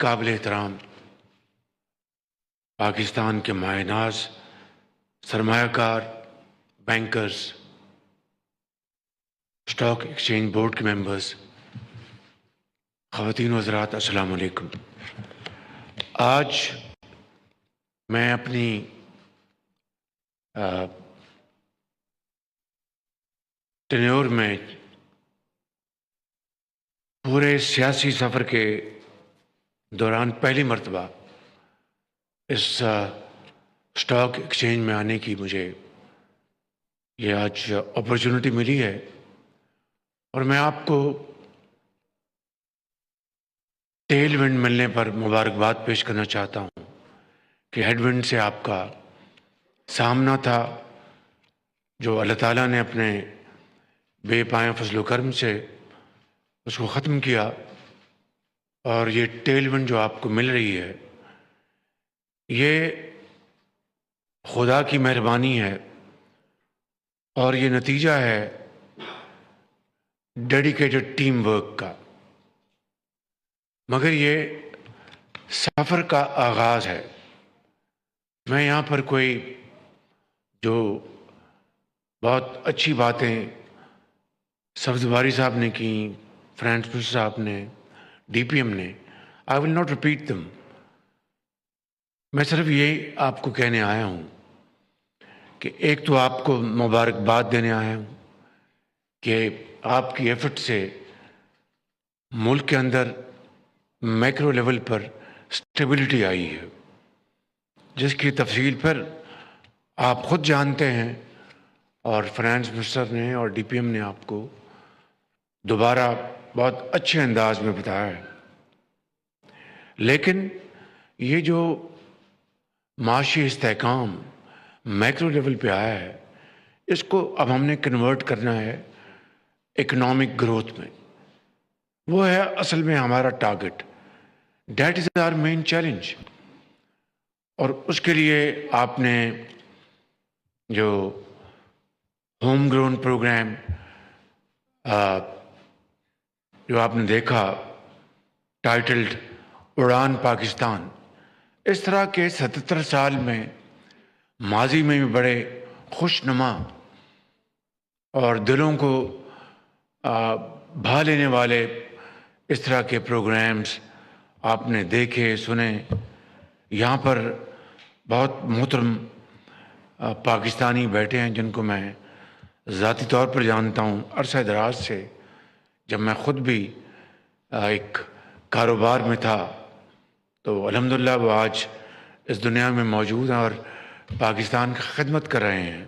قابل احترام پاکستان کے مایہ ناز سرمایہ کار، بینکرز، اسٹاک ایکسچینج بورڈ کے ممبرز، خواتین و حضرات، السلام علیکم۔ آج میں اپنی ٹینیور میں پورے سیاسی سفر کے دوران پہلی مرتبہ اس اسٹاک ایکسچینج میں آنے کی مجھے یہ آج اپرچونٹی ملی ہے، اور میں آپ کو ٹیل ونڈ ملنے پر مبارکباد پیش کرنا چاہتا ہوں کہ ہیڈ ونڈ سے آپ کا سامنا تھا، جو اللہ تعالیٰ نے اپنے بے پایہ فضل و کرم سے اس کو ختم کیا، اور یہ ٹیل ونڈ جو آپ کو مل رہی ہے یہ خدا کی مہربانی ہے، اور یہ نتیجہ ہے ڈیڈیکیٹڈ ٹیم ورک کا۔ مگر یہ سفر کا آغاز ہے۔ میں یہاں پر کوئی جو بہت اچھی باتیں سبز باری صاحب نے کی، فرانس صاحب نے، ڈی پی ایم نے، آئی ول ناٹ ریپیٹ دم۔ میں صرف یہ آپ کو کہنے آیا ہوں کہ ایک تو آپ کو مبارکباد دینے آیا ہوں کہ آپ کی ایفرٹ سے ملک کے اندر میکرو لیول پر سٹیبلٹی آئی ہے، جس کی تفصیل پھر آپ خود جانتے ہیں، اور فائنانس منسٹر نے اور ڈی پی ایم نے آپ کو دوبارہ بہت اچھے انداز میں بتایا ہے۔ لیکن یہ جو معاشی استحکام میکرو لیول پہ آیا ہے، اس کو اب ہم نے کنورٹ کرنا ہے اکنامک گروتھ میں۔ وہ ہے اصل میں ہمارا target, that is our main challenge. اور اس کے لیے آپ نے جو ہوم گرون پروگرام جو آپ نے دیکھا ٹائٹلڈ اڑان پاکستان، اس طرح کے 77 سال میں ماضی میں بھی بڑے خوش نما اور دلوں کو بھا لینے والے اس طرح کے پروگرامز آپ نے دیکھے، سنے۔ یہاں پر بہت محترم پاکستانی بیٹھے ہیں جن کو میں ذاتی طور پر جانتا ہوں عرصہ دراز سے، جب میں خود بھی ایک کاروبار میں تھا، تو الحمدللہ وہ آج اس دنیا میں موجود ہیں اور پاکستان کی خدمت کر رہے ہیں۔